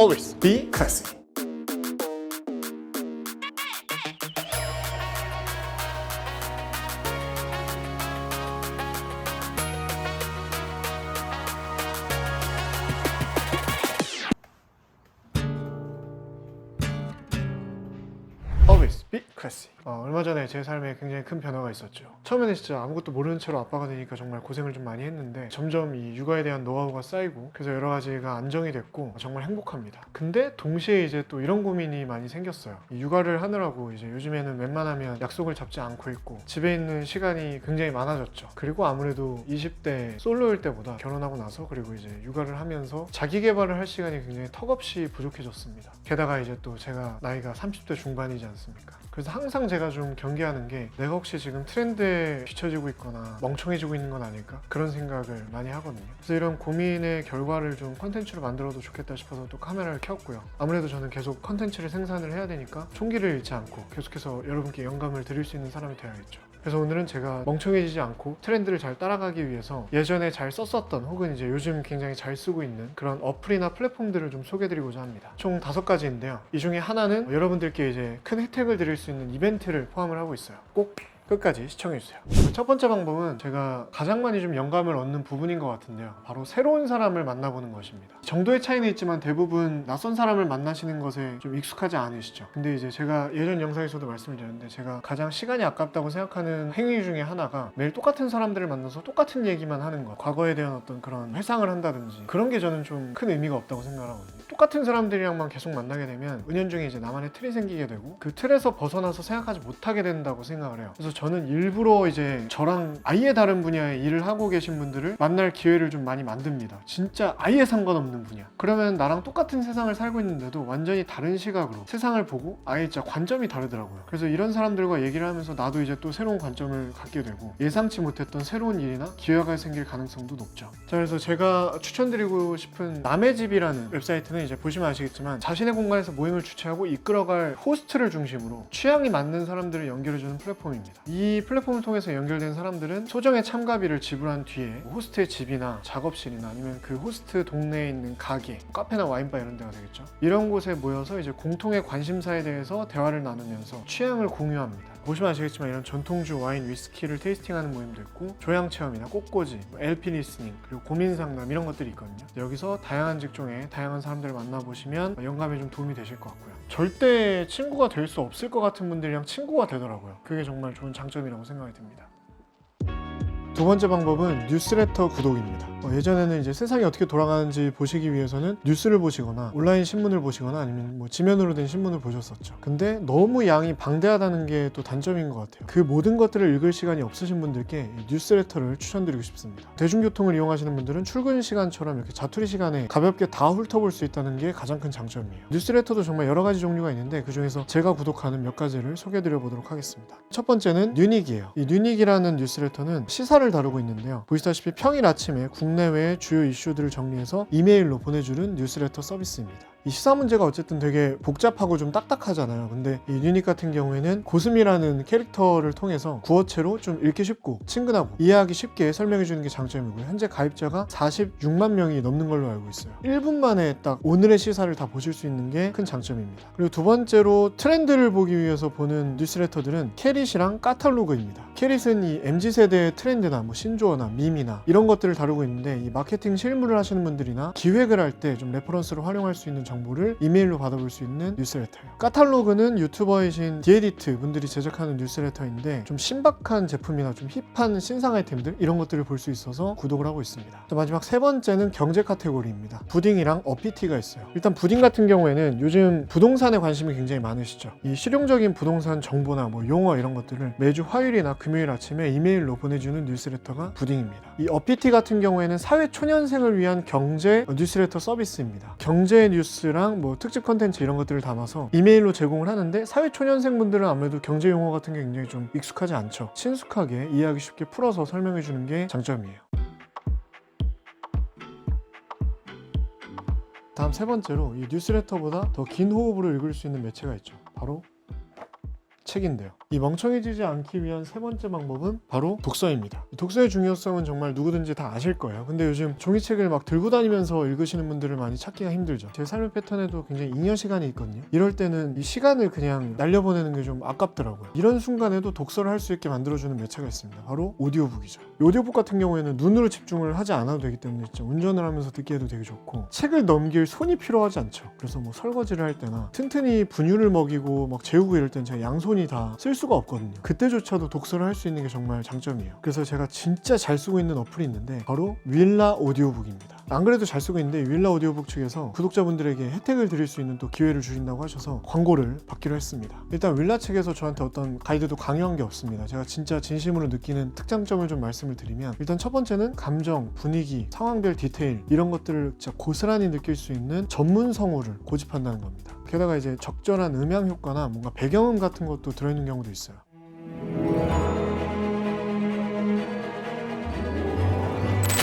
Always be classy. Always be classy. 얼마 전에 제 삶에 굉장히 큰 변화가 있었죠. 처음에는 진짜 아무것도 모르는 채로 아빠가 되니까 정말 고생을 좀 많이 했는데 점점 이 육아에 대한 노하우가 쌓이고 그래서 여러 가지가 안정이 됐고 정말 행복합니다. 근데 동시에 이제 또 이런 고민이 많이 생겼어요. 이 육아를 하느라고 이제 요즘에는 웬만하면 약속을 잡지 않고 있고 집에 있는 시간이 굉장히 많아졌죠. 그리고 아무래도 20대 솔로일 때보다 결혼하고 나서 그리고 이제 육아를 하면서 자기 개발을 할 시간이 굉장히 턱없이 부족해졌습니다. 게다가 이제 또 제가 나이가 30대 중반이지 않습니까? 그래서 항상 제가 좀 경계하는 게 내가 혹시 지금 트렌드에 뒤처지고 있거나 멍청해지고 있는 건 아닐까? 그런 생각을 많이 하거든요. 그래서 이런 고민의 결과를 좀 컨텐츠로 만들어도 좋겠다 싶어서 또 카메라를 켰고요. 아무래도 저는 계속 컨텐츠를 생산을 해야 되니까 총기를 잃지 않고 계속해서 여러분께 영감을 드릴 수 있는 사람이 되어야겠죠. 그래서 오늘은 제가 멍청해지지 않고 트렌드를 잘 따라가기 위해서 예전에 잘 썼었던 혹은 이제 요즘 굉장히 잘 쓰고 있는 그런 어플이나 플랫폼들을 좀 소개해드리고자 합니다. 총 5가지인데요. 이 중에 하나는 여러분들께 이제 큰 혜택을 드릴 수 있는 이벤트를 포함을 하고 있어요. 꼭 끝까지 시청해주세요. 첫 번째 방법은 제가 가장 많이 좀 영감을 얻는 부분인 것 같은데요. 바로 새로운 사람을 만나보는 것입니다. 정도의 차이는 있지만 대부분 낯선 사람을 만나시는 것에 좀 익숙하지 않으시죠. 근데 이제 제가 예전 영상에서도 말씀을 드렸는데 제가 가장 시간이 아깝다고 생각하는 행위 중에 하나가 매일 똑같은 사람들을 만나서 똑같은 얘기만 하는 것, 과거에 대한 어떤 그런 회상을 한다든지 그런 게 저는 좀 큰 의미가 없다고 생각을 하거든요. 똑같은 사람들이랑만 계속 만나게 되면 은연중에 이제 나만의 틀이 생기게 되고 그 틀에서 벗어나서 생각하지 못하게 된다고 생각을 해요. 그래서 저는 일부러 이제 저랑 아예 다른 분야의 일을 하고 계신 분들을 만날 기회를 좀 많이 만듭니다. 진짜 아예 상관없는 분야. 그러면 나랑 똑같은 세상을 살고 있는데도 완전히 다른 시각으로 세상을 보고 아예 진짜 관점이 다르더라고요. 그래서 이런 사람들과 얘기를 하면서 나도 이제 또 새로운 관점을 갖게 되고 예상치 못했던 새로운 일이나 기회가 생길 가능성도 높죠. 자, 그래서 제가 추천드리고 싶은 남의 집이라는 웹사이트는 이제 보시면 아시겠지만 자신의 공간에서 모임을 주최하고 이끌어갈 호스트를 중심으로 취향이 맞는 사람들을 연결해주는 플랫폼입니다. 이 플랫폼을 통해서 연결된 사람들은 소정의 참가비를 지불한 뒤에 호스트의 집이나 작업실이나 아니면 그 호스트 동네에 있는 가게, 카페나 와인바 이런 데가 되겠죠. 이런 곳에 모여서 이제 공통의 관심사에 대해서 대화를 나누면서 취향을 공유합니다. 보시면 아시겠지만 이런 전통주 와인, 위스키를 테이스팅하는 모임도 있고 조향 체험이나 꽃꽂이, LP 리스닝, 그리고 고민 상담 이런 것들이 있거든요. 여기서 다양한 직종의 다양한 사람들을 만나보시면 영감에 좀 도움이 되실 것 같고요. 절대 친구가 될 수 없을 것 같은 분들이랑 친구가 되더라고요. 그게 정말 좋은 장점이라고 생각이 듭니다. 두 번째 방법은 뉴스레터 구독입니다. 예전에는 이제 세상이 어떻게 돌아가는지 보시기 위해서는 뉴스를 보시거나 온라인 신문을 보시거나 아니면 뭐 지면으로 된 신문을 보셨었죠. 근데 너무 양이 방대하다는 게 또 단점인 것 같아요. 그 모든 것들을 읽을 시간이 없으신 분들께 뉴스레터를 추천드리고 싶습니다. 대중교통을 이용하시는 분들은 출근 시간처럼 이렇게 자투리 시간에 가볍게 다 훑어볼 수 있다는 게 가장 큰 장점이에요. 뉴스레터도 정말 여러 가지 종류가 있는데 그 중에서 제가 구독하는 몇 가지를 소개해드려 보도록 하겠습니다. 첫 번째는 뉴닉이에요. 이 뉴닉이라는 뉴스레터는 시사를 다루고 있는데요. 보시다시피 평일 아침에 국내외의 주요 이슈들을 정리해서 이메일로 보내주는 뉴스레터 서비스입니다. 이 시사 문제가 어쨌든 되게 복잡하고 좀 딱딱하잖아요. 근데 이 유닉 같은 경우에는 고슴이라는 캐릭터를 통해서 구어체로 좀 읽기 쉽고 친근하고 이해하기 쉽게 설명해 주는 게 장점이고요. 현재 가입자가 46만 명이 넘는 걸로 알고 있어요. 1분 만에 딱 오늘의 시사를 다 보실 수 있는 게 큰 장점입니다. 그리고 두 번째로 트렌드를 보기 위해서 보는 뉴스레터들은 캐릿이랑 까탈로그입니다. 캐릿은 이 MZ세대의 트렌드나 뭐 신조어나 밈이나 이런 것들을 다루고 있는데 이 마케팅 실무를 하시는 분들이나 기획을 할 때 좀 레퍼런스로 활용할 수 있는 정보를 이메일로 받아볼 수 있는 뉴스레터예요. 까탈로그는 유튜버이신 디에디트 분들이 제작하는 뉴스레터인데 좀 신박한 제품이나 좀 힙한 신상 아이템들 이런 것들을 볼 수 있어서 구독을 하고 있습니다. 또 마지막 세 번째는 경제 카테고리입니다. 부딩이랑 어피티가 있어요. 일단 부딩 같은 경우에는 요즘 부동산에 관심이 굉장히 많으시죠. 이 실용적인 부동산 정보나 뭐 용어 이런 것들을 매주 화요일이나 금요일 아침에 이메일로 보내주는 뉴스레터가 부딩입니다. 이 어피티 같은 경우에는 사회 초년생을 위한 경제 뉴스레터 서비스입니다. 경제 뉴스랑 뭐 특집 컨텐츠 이런 것들을 담아서 이메일로 제공을 하는데 사회 초년생분들은 아무래도 경제 용어 같은 게 굉장히 좀 익숙하지 않죠. 친숙하게 이해하기 쉽게 풀어서 설명해 주는 게 장점이에요. 다음 세 번째로 이 뉴스레터보다 더 긴 호흡으로 읽을 수 있는 매체가 있죠. 바로 책인데요. 이 멍청해지지 않기 위한 세 번째 방법은 바로 독서입니다. 독서의 중요성은 정말 누구든지 다 아실 거예요. 근데 요즘 종이책을 막 들고 다니면서 읽으시는 분들을 많이 찾기가 힘들죠. 제 삶의 패턴에도 굉장히 잉여 시간이 있거든요. 이럴 때는 이 시간을 그냥 날려보내는 게 좀 아깝더라고요. 이런 순간에도 독서를 할 수 있게 만들어주는 매체가 있습니다. 바로 오디오북이죠. 이 오디오북 같은 경우에는 눈으로 집중을 하지 않아도 되기 때문에 진짜 운전을 하면서 듣기에도 되게 좋고, 책을 넘길 손이 필요하지 않죠. 그래서 뭐 설거지를 할 때나 튼튼히 분유를 먹이고 막 재우고 이럴 땐 제가 양손이 다 쓸 수가 없거든요. 그때조차도 독서를 할 수 있는 게 정말 장점이에요. 그래서 제가 진짜 잘 쓰고 있는 어플이 있는데 바로 윌라 오디오북입니다. 안 그래도 잘 쓰고 있는데 윌라 오디오북 측에서 구독자분들에게 혜택을 드릴 수 있는 또 기회를 주신다고 하셔서 광고를 받기로 했습니다. 일단 윌라 측에서 저한테 어떤 가이드도 강요한 게 없습니다. 제가 진짜 진심으로 느끼는 특장점을 좀 말씀을 드리면, 일단 첫 번째는 감정, 분위기, 상황별 디테일 이런 것들을 진짜 고스란히 느낄 수 있는 전문 성우를 고집한다는 겁니다. 게다가 이제 적절한 음향 효과나 뭔가 배경음 같은 것도 들어있는 경우도 있어요.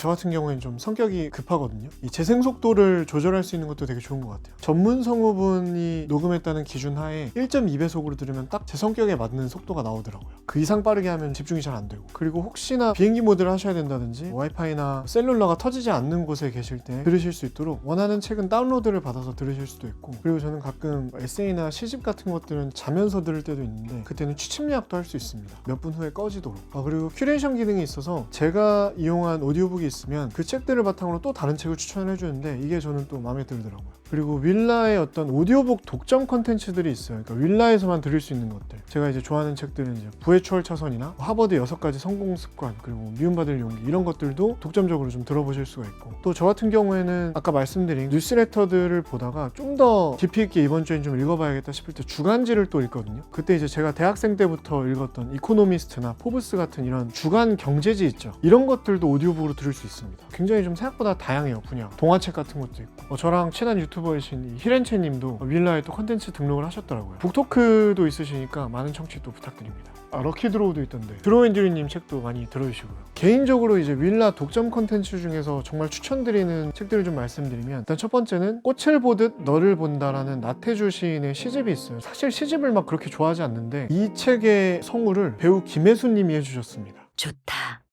저 같은 경우에는 좀 성격이 급하거든요. 이 재생 속도를 조절할 수 있는 것도 되게 좋은 것 같아요. 전문 성우분이 녹음했다는 기준 하에 1.2배속으로 들으면 딱 제 성격에 맞는 속도가 나오더라고요. 그 이상 빠르게 하면 집중이 잘 안 되고, 그리고 혹시나 비행기 모드를 하셔야 된다든지 와이파이나 셀룰러가 터지지 않는 곳에 계실 때 들으실 수 있도록 원하는 책은 다운로드를 받아서 들으실 수도 있고, 그리고 저는 가끔 에세이나 시집 같은 것들은 자면서 들을 때도 있는데 그때는 취침 예약도 할 수 있습니다. 몇 분 후에 꺼지도록. 그리고 큐레이션 기능이 있어서 제가 이용한 오디오북이 있으면 그 책들을 바탕으로 또 다른 책을 추천을 해주는데 이게 저는 또 마음에 들더라고요. 그리고 윌라의 어떤 오디오북 독점 콘텐츠들이 있어요. 그러니까 윌라에서만 들을 수 있는 것들. 제가 이제 좋아하는 책들은 이제 부의 추월 차선이나 하버드 6가지 성공 습관, 그리고 미움받을 용기, 이런 것들도 독점적으로 좀 들어보실 수가 있고, 또 저 같은 경우에는 아까 말씀드린 뉴스레터들을 보다가 좀 더 깊이 있게 이번 주엔 좀 읽어봐야겠다 싶을 때 주간지를 또 읽거든요. 그때 이제 제가 대학생 때부터 읽었던 이코노미스트나 포브스 같은 이런 주간 경제지 있죠. 이런 것들도 오디오북으로 들을 수 있습니다. 굉장히 좀 생각보다 다양해요. 분야. 동화책 같은 것도 있고. 저랑 친한 유튜버이신 히렌체 님도 윌라에 또 컨텐츠 등록을 하셨더라고요. 북토크도 있으시니까 많은 청취 또 부탁드립니다. 럭키드로우도 있던데 드로우앤듀리님 책도 많이 들어주시고요. 개인적으로 이제 윌라 독점 컨텐츠 중에서 정말 추천드리는 책들을 좀 말씀드리면, 일단 첫 번째는 꽃을 보듯 너를 본다라는 나태주 시인의 시집이 있어요. 사실 시집을 막 그렇게 좋아하지 않는데 이 책의 성우를 배우 김혜수님이 해주셨습니다. 좋다.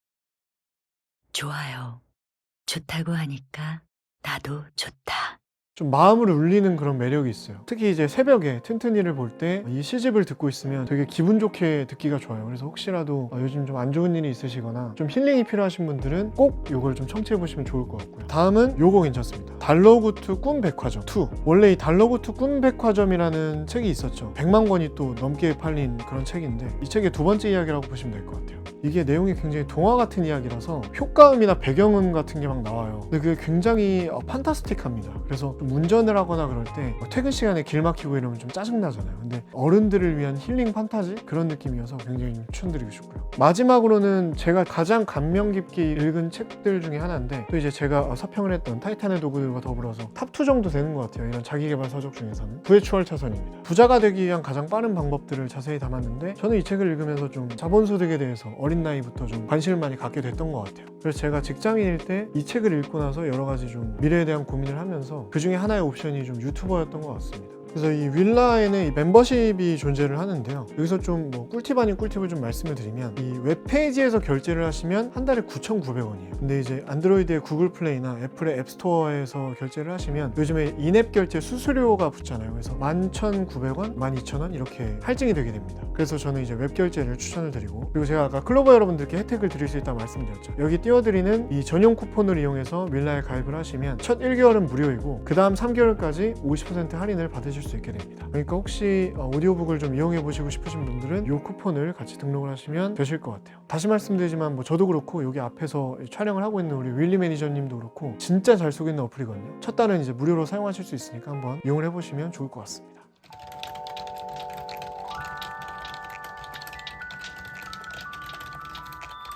좋아요. 좋다고 하니까 나도 좋다. 좀 마음을 울리는 그런 매력이 있어요. 특히 이제 새벽에 튼튼이를 볼 때 이 시집을 듣고 있으면 되게 기분 좋게 듣기가 좋아요. 그래서 혹시라도 요즘 좀 안 좋은 일이 있으시거나 좀 힐링이 필요하신 분들은 꼭 이걸 좀 청취해 보시면 좋을 것 같고요. 다음은 요거 괜찮습니다. 달러구트 꿈백화점 2. 원래 이 달러구트 꿈백화점이라는 책이 있었죠. 100만 권이 또 넘게 팔린 그런 책인데 이 책의 두 번째 이야기라고 보시면 될 것 같아요. 이게 내용이 굉장히 동화 같은 이야기라서 효과음이나 배경음 같은 게 막 나와요. 근데 그게 굉장히 판타스틱합니다. 그래서 좀 운전을 하거나 그럴 때 퇴근 시간에 길 막히고 이러면 좀 짜증나잖아요. 근데 어른들을 위한 힐링 판타지? 그런 느낌이어서 굉장히 좀 추천드리고 싶고요. 마지막으로는 제가 가장 감명 깊게 읽은 책들 중에 하나인데, 또 이제 제가 서평을 했던 타이탄의 도구들과 더불어서 탑2 정도 되는 것 같아요. 이런 자기계발 서적 중에서는 부의 추월 차선입니다. 부자가 되기 위한 가장 빠른 방법들을 자세히 담았는데, 저는 이 책을 읽으면서 좀 자본소득에 대해서 어린 나이부터 좀 관심을 많이 갖게 됐던 것 같아요. 그래서 제가 직장인일 때 이 책을 읽고 나서 여러 가지 좀 미래에 대한 고민을 하면서 그 중에 하나의 옵션이 좀 유튜버였던 것 같습니다. 그래서 이 윌라에는 이 멤버십이 존재를 하는데요. 여기서 좀 뭐 꿀팁 아닌 꿀팁을 좀 말씀을 드리면, 이 웹페이지에서 결제를 하시면 한 달에 9,900원이에요. 근데 이제 안드로이드의 구글 플레이나 애플의 앱스토어에서 결제를 하시면 요즘에 인앱 결제 수수료가 붙잖아요. 그래서 11,900원, 12,000원 이렇게 할증이 되게 됩니다. 그래서 저는 이제 웹 결제를 추천을 드리고, 그리고 제가 아까 클로버 여러분들께 혜택을 드릴 수 있다고 말씀드렸죠. 여기 띄워드리는 이 전용 쿠폰을 이용해서 윌라에 가입을 하시면 첫 1개월은 무료이고 그 다음 3개월까지 50% 할인을 받으실 수 있게 됩니다. 그러니까 혹시 오디오북을 좀 이용해 보시고 싶으신 분들은 이 쿠폰을 같이 등록을 하시면 되실 것 같아요. 다시 말씀드리지만 뭐 저도 그렇고 여기 앞에서 촬영을 하고 있는 우리 윌리 매니저님도 그렇고 진짜 잘 쓰고 있는 어플이거든요. 첫 달은 이제 무료로 사용하실 수 있으니까 한번 이용을 해보시면 좋을 것 같습니다.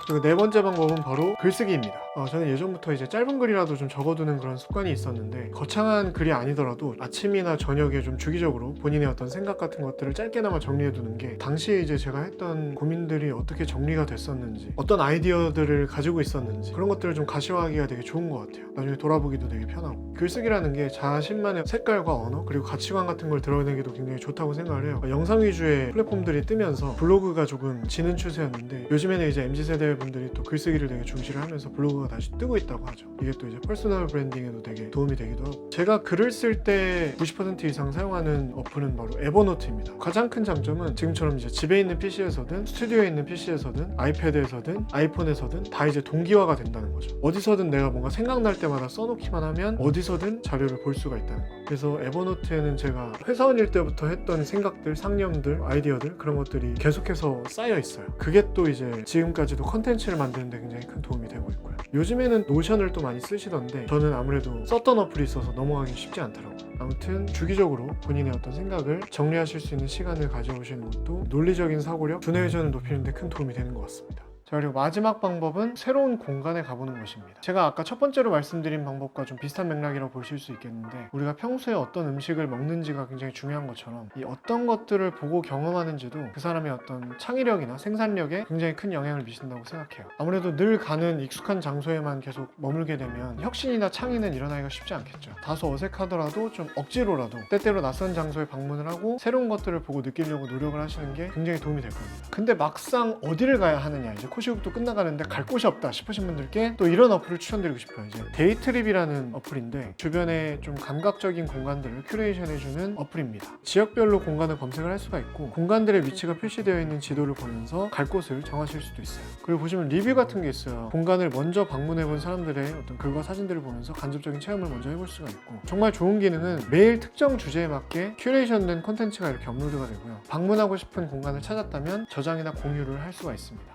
그리고 네 번째 방법은 바로 글쓰기입니다. 저는 예전부터 이제 짧은 글이라도 좀 적어두는 그런 습관이 있었는데 거창한 글이 아니더라도 아침이나 저녁에 좀 주기적으로 본인의 어떤 생각 같은 것들을 짧게나마 정리해두는 게 당시에 이제 제가 했던 고민들이 어떻게 정리가 됐었는지, 어떤 아이디어들을 가지고 있었는지 그런 것들을 좀 가시화하기가 되게 좋은 것 같아요. 나중에 돌아보기도 되게 편하고. 글쓰기라는 게 자신만의 색깔과 언어 그리고 가치관 같은 걸 드러내기도 굉장히 좋다고 생각을 해요. 영상 위주의 플랫폼들이 뜨면서 블로그가 조금 지는 추세였는데 요즘에는 이제 MZ세대 분들이 또 글쓰기를 되게 중시를 하면서 블로그가 다시 뜨고 있다고 하죠. 이게 또 이제 퍼스널 브랜딩에도 되게 도움이 되기도 하고. 제가 글을 쓸 때 90% 이상 사용하는 어플은 바로 에버노트입니다. 가장 큰 장점은 지금처럼 이제 집에 있는 PC에서든 스튜디오에 있는 PC에서든 아이패드에서든 아이폰에서든 다 이제 동기화가 된다는 거죠. 어디서든 내가 뭔가 생각날 때마다 써놓기만 하면 어디서든 자료를 볼 수가 있다는 거. 그래서 에버노트에는 제가 회사원일 때부터 했던 생각들, 상념들, 아이디어들 그런 것들이 계속해서 쌓여 있어요. 그게 또 이제 지금까지도 컨텐츠를 만드는 데 굉장히 큰 도움이 되고 있고요. 요즘에는 노션을 또 많이 쓰시던데 저는 아무래도 썼던 어플이 있어서 넘어가기 쉽지 않더라고요. 아무튼 주기적으로 본인의 어떤 생각을 정리하실 수 있는 시간을 가져오시는 것도 논리적인 사고력, 두뇌 회전을 높이는 데 큰 도움이 되는 것 같습니다. 자, 그리고 마지막 방법은 새로운 공간에 가보는 것입니다. 제가 아까 첫 번째로 말씀드린 방법과 좀 비슷한 맥락이라고 보실 수 있겠는데 우리가 평소에 어떤 음식을 먹는지가 굉장히 중요한 것처럼 이 어떤 것들을 보고 경험하는지도 그 사람의 어떤 창의력이나 생산력에 굉장히 큰 영향을 미친다고 생각해요. 아무래도 늘 가는 익숙한 장소에만 계속 머물게 되면 혁신이나 창의는 일어나기가 쉽지 않겠죠. 다소 어색하더라도 좀 억지로라도 때때로 낯선 장소에 방문을 하고 새로운 것들을 보고 느끼려고 노력을 하시는 게 굉장히 도움이 될 겁니다. 근데 막상 어디를 가야 하느냐, 이제 코시국도 끝나가는데 갈 곳이 없다 싶으신 분들께 또 이런 어플을 추천드리고 싶어요. 이제 데이트립이라는 어플인데 주변에 좀 감각적인 공간들을 큐레이션해주는 어플입니다. 지역별로 공간을 검색을 할 수가 있고 공간들의 위치가 표시되어 있는 지도를 보면서 갈 곳을 정하실 수도 있어요. 그리고 보시면 리뷰 같은 게 있어요. 공간을 먼저 방문해본 사람들의 어떤 글과 사진들을 보면서 간접적인 체험을 먼저 해볼 수가 있고, 정말 좋은 기능은 매일 특정 주제에 맞게 큐레이션된 콘텐츠가 이렇게 업로드가 되고요. 방문하고 싶은 공간을 찾았다면 저장이나 공유를 할 수가 있습니다.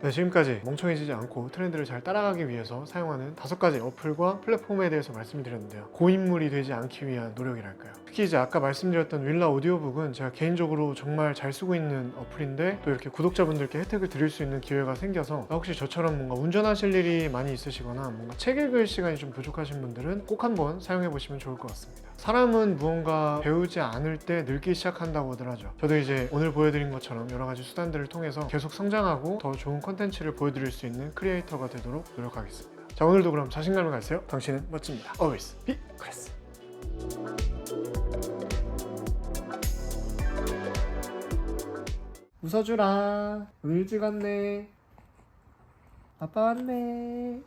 네, 지금까지 멍청해지지 않고 트렌드를 잘 따라가기 위해서 사용하는 5가지 어플과 플랫폼에 대해서 말씀드렸는데요. 고인물이 되지 않기 위한 노력이랄까요. 특히 이제 아까 말씀드렸던 윌라 오디오북은 제가 개인적으로 정말 잘 쓰고 있는 어플인데 또 이렇게 구독자분들께 혜택을 드릴 수 있는 기회가 생겨서 혹시 저처럼 뭔가 운전하실 일이 많이 있으시거나 뭔가 책 읽을 시간이 좀 부족하신 분들은 꼭 한번 사용해 보시면 좋을 것 같습니다. 사람은 무언가 배우지 않을 때 늙기 시작한다고들 하죠. 저도 이제 오늘 보여드린 것처럼 여러 가지 수단들을 통해서 계속 성장하고 더 좋은 콘텐츠를 보여드릴 수 있는 크리에이터가 되도록 노력하겠습니다. 자, 오늘도 그럼 자신감을 가지세요. 당신은 멋집니다. Always be classy. 웃어주라. 오늘 일찍 왔네. 아빠 왔네.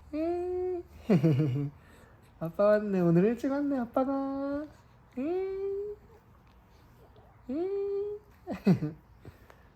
아빠 왔네. 오늘 일찍 왔네. 아빠가.